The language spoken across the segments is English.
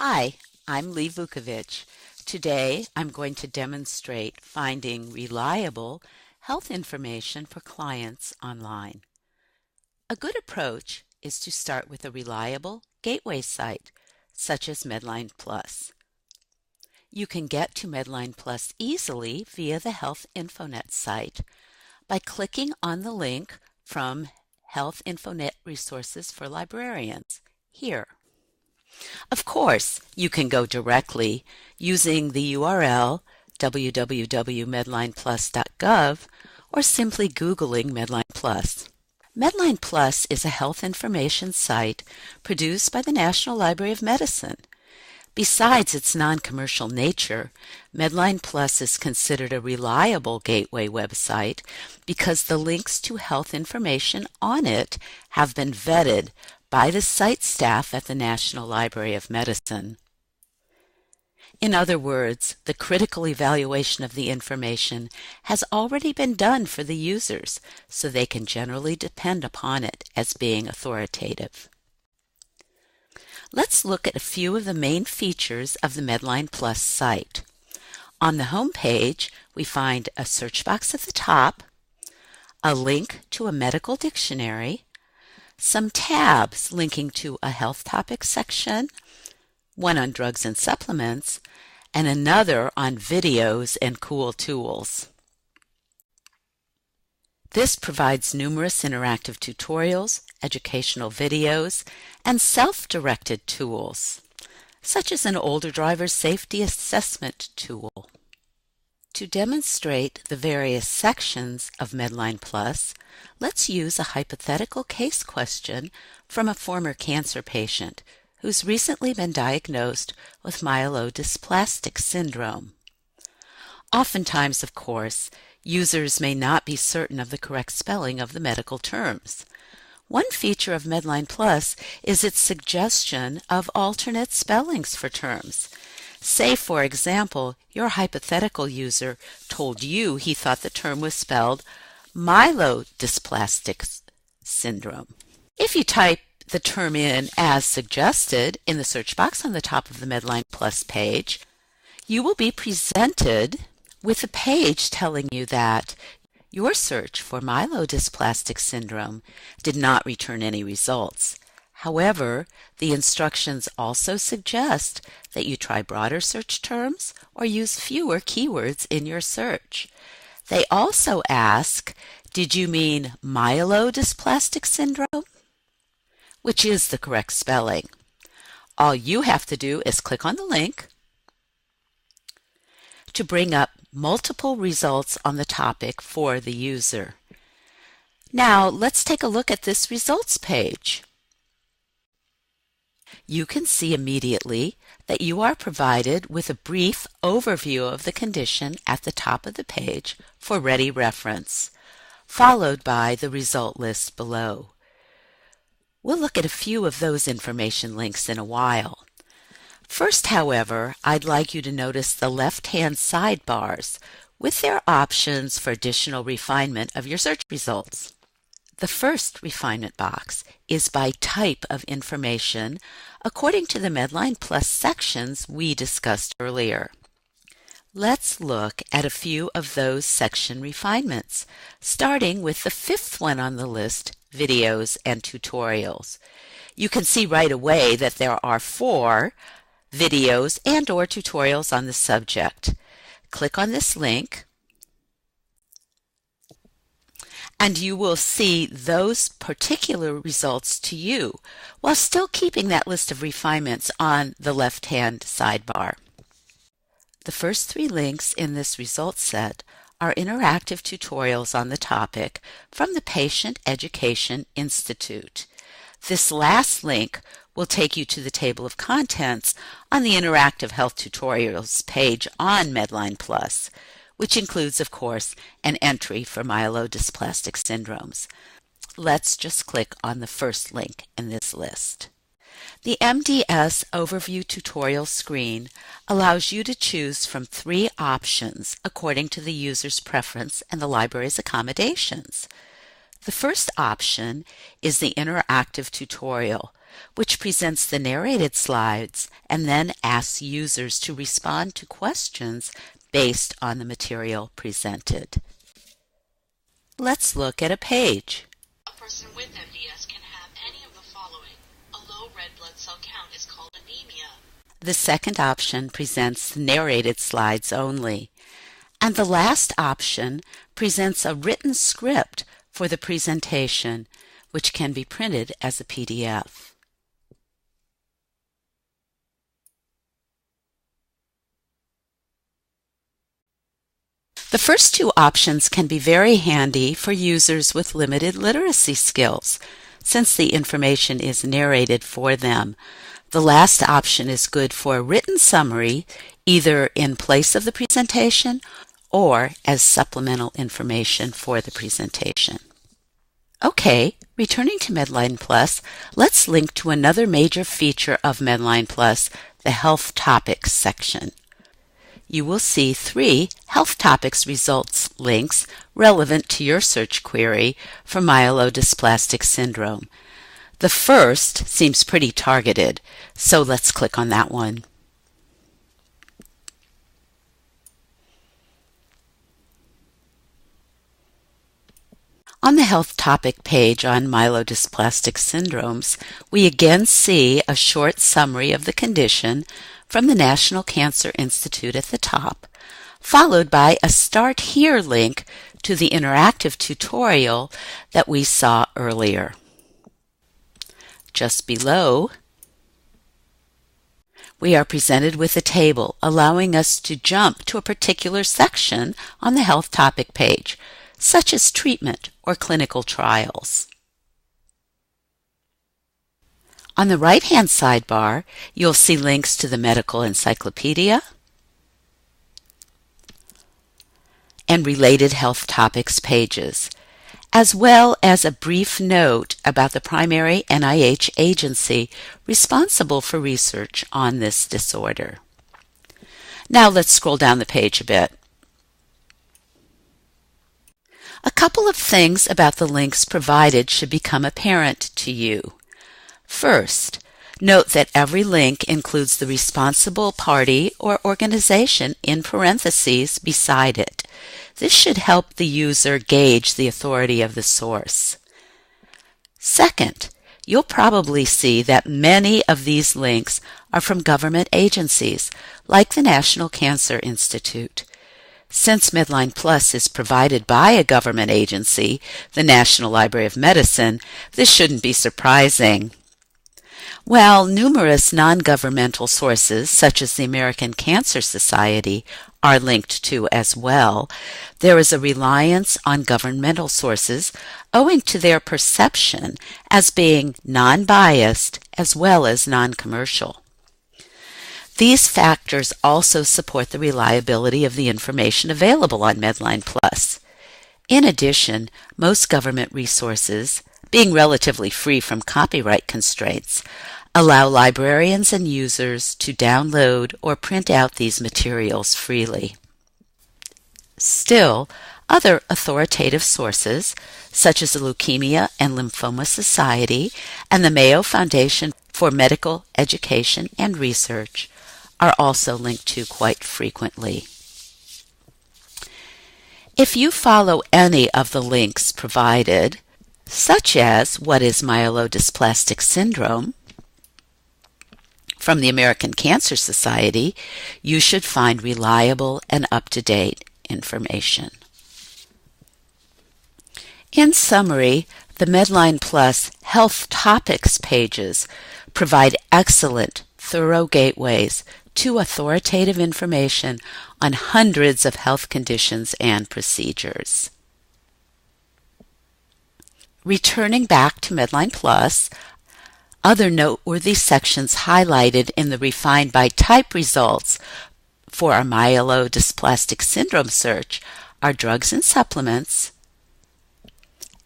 Hi, I'm Lee Vukovich. Today I'm going to demonstrate finding reliable health information for clients online. A good approach is to start with a reliable gateway site, such as MedlinePlus. You can get to MedlinePlus easily via the Health InfoNet site by clicking on the link from Health InfoNet Resources for Librarians here. Of course, you can go directly using the URL www.medlineplus.gov or simply Googling MedlinePlus. MedlinePlus is a health information site produced by the National Library of Medicine. Besides its non-commercial nature, MedlinePlus is considered a reliable gateway website because the links to health information on it have been vetted by the site staff at the National Library of Medicine. In other words, the critical evaluation of the information has already been done for the users, so they can generally depend upon it as being authoritative. Let's look at a few of the main features of the MedlinePlus site. On the home page, we find a search box at the top, a link to a medical dictionary, some tabs linking to a health topics section, one on drugs and supplements, and another on videos and cool tools. This provides numerous interactive tutorials, educational videos, and self-directed tools, such as an older driver's safety assessment tool. To demonstrate the various sections of MedlinePlus, let's use a hypothetical case question from a former cancer patient who's recently been diagnosed with myelodysplastic syndrome. Oftentimes, of course, users may not be certain of the correct spelling of the medical terms. One feature of MedlinePlus is its suggestion of alternate spellings for terms. Say, for example, your hypothetical user told you he thought the term was spelled myelodysplastic syndrome. If you type the term in as suggested in the search box on the top of the MedlinePlus page, you will be presented with a page telling you that your search for myelodysplastic syndrome did not return any results. However, the instructions also suggest that you try broader search terms or use fewer keywords in your search. They also ask, did you mean myelodysplastic syndrome? Which is the correct spelling. All you have to do is click on the link to bring up multiple results on the topic for the user. Now, let's take a look at this results page. You can see immediately that you are provided with a brief overview of the condition at the top of the page for ready reference, followed by the result list below. We'll look at a few of those information links in a while. First, however, I'd like you to notice the left-hand sidebars with their options for additional refinement of your search results. The first refinement box is by type of information according to the MedlinePlus sections we discussed earlier. Let's look at a few of those section refinements, starting with the fifth one on the list, videos and tutorials. You can see right away that there are 4 videos and/or tutorials on the subject. Click on this link and you will see those particular results to you, while still keeping that list of refinements on the left-hand sidebar. The first 3 links in this results set are interactive tutorials on the topic from the Patient Education Institute. This last link will take you to the table of contents on the Interactive Health Tutorials page on MedlinePlus, which includes, of course, an entry for myelodysplastic syndromes. Let's just click on the first link in this list. The MDS Overview tutorial screen allows you to choose from 3 options according to the user's preference and the library's accommodations. The first option is the interactive tutorial, which presents the narrated slides and then asks users to respond to questions based on the material presented. Let's look at a page. A person with MDS can have any of the following. A low red blood cell count is called anemia. The second option presents the narrated slides only. And the last option presents a written script for the presentation, which can be printed as a PDF. The first two options can be very handy for users with limited literacy skills, since the information is narrated for them. The last option is good for a written summary, either in place of the presentation or as supplemental information for the presentation. Okay, returning to MedlinePlus, let's link to another major feature of MedlinePlus, the Health Topics section. You will see 3 Health Topics results links relevant to your search query for myelodysplastic syndrome. The first seems pretty targeted, so let's click on that one. On the Health Topic page on myelodysplastic syndromes, we again see a short summary of the condition from the National Cancer Institute at the top, followed by a Start Here link to the interactive tutorial that we saw earlier. Just below, we are presented with a table allowing us to jump to a particular section on the Health Topic page, such as treatment or clinical trials. On the right-hand sidebar, you'll see links to the Medical Encyclopedia and related Health Topics pages, as well as a brief note about the primary NIH agency responsible for research on this disorder. Now let's scroll down the page a bit. A couple of things about the links provided should become apparent to you. First, note that every link includes the responsible party or organization in parentheses beside it. This should help the user gauge the authority of the source. Second, you'll probably see that many of these links are from government agencies, like the National Cancer Institute. Since MedlinePlus is provided by a government agency, the National Library of Medicine, this shouldn't be surprising. While numerous non-governmental sources, such as the American Cancer Society, are linked to as well, there is a reliance on governmental sources owing to their perception as being non-biased as well as non-commercial. These factors also support the reliability of the information available on MedlinePlus. In addition, most government resources, being relatively free from copyright constraints, allow librarians and users to download or print out these materials freely. Still, other authoritative sources, such as the Leukemia and Lymphoma Society and the Mayo Foundation for Medical Education and Research, are also linked to quite frequently. If you follow any of the links provided, such as what is myelodysplastic syndrome from the American Cancer Society, you should find reliable and up-to-date information. In summary, the MedlinePlus Health Topics pages provide excellent, thorough gateways to authoritative information on hundreds of health conditions and procedures. Returning back to MedlinePlus, other noteworthy sections highlighted in the Refined by Type results for our myelodysplastic syndrome search are Drugs and Supplements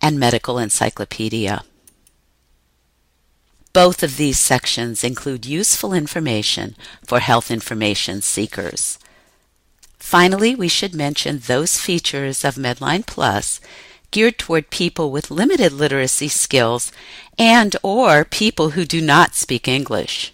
and Medical Encyclopedia. Both of these sections include useful information for health information seekers. Finally, we should mention those features of MedlinePlus geared toward people with limited literacy skills and/or people who do not speak English.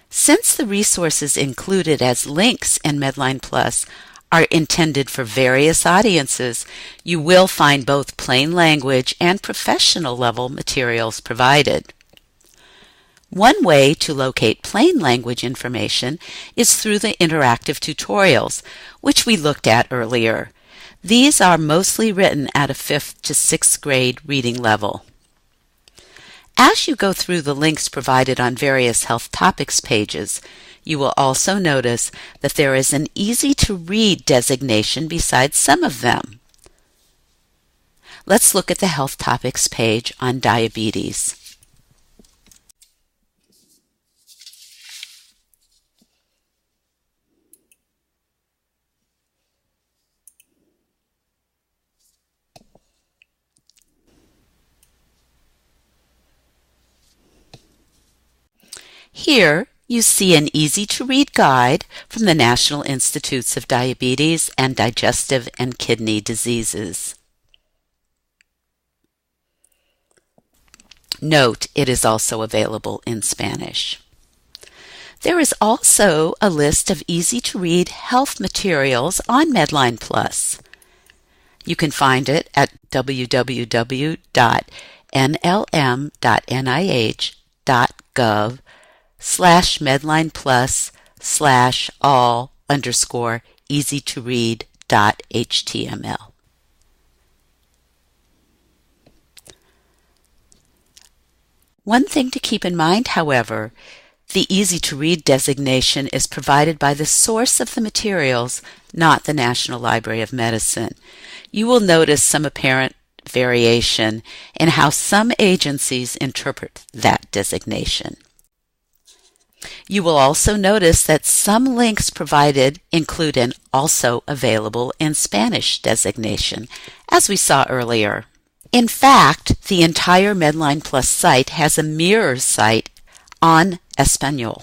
Since the resources included as links in MedlinePlus are intended for various audiences, you will find both plain language and professional level materials provided. One way to locate plain language information is through the interactive tutorials, which we looked at earlier. These are mostly written at a 5th to 6th grade reading level. As you go through the links provided on various health topics pages, you will also notice that there is an easy-to-read designation beside some of them. Let's look at the health topics page on diabetes. Here, you see an easy-to-read guide from the National Institutes of Diabetes and Digestive and Kidney Diseases. Note, it is also available in Spanish. There is also a list of easy-to-read health materials on MedlinePlus. You can find it at www.nlm.nih.gov/medlineplus/all_easy-to-read.html. One thing to keep in mind, however, the easy-to-read designation is provided by the source of the materials, not the National Library of Medicine. You will notice some apparent variation in how some agencies interpret that designation. You will also notice that some links provided include an "also available in Spanish" designation, as we saw earlier. In fact, the entire MedlinePlus site has a mirror site on Espanol.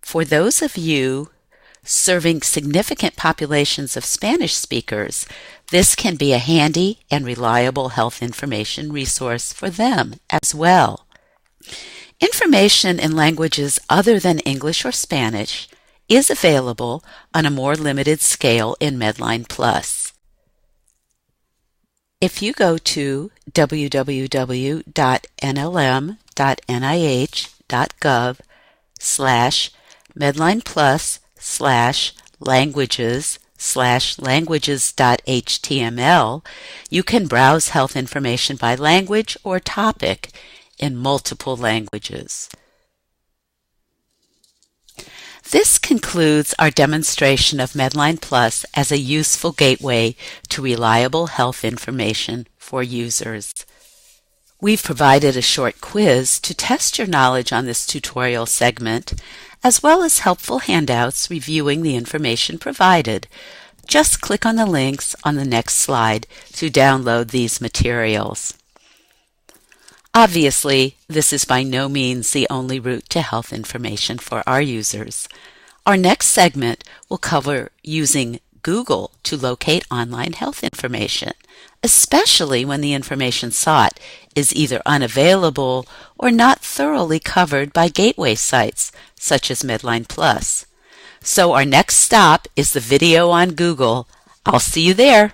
For those of you serving significant populations of Spanish speakers, this can be a handy and reliable health information resource for them as well. Information in languages other than English or Spanish is available on a more limited scale in MedlinePlus. If you go to www.nlm.nih.gov/medlineplus/languages/languages.html, you can browse health information by language or topic in multiple languages. This concludes our demonstration of MedlinePlus as a useful gateway to reliable health information for users. We've provided a short quiz to test your knowledge on this tutorial segment, as well as helpful handouts reviewing the information provided. Just click on the links on the next slide to download these materials. Obviously, this is by no means the only route to health information for our users. Our next segment will cover using Google to locate online health information, especially when the information sought is either unavailable or not thoroughly covered by gateway sites such as MedlinePlus. So our next stop is the video on Google. I'll see you there.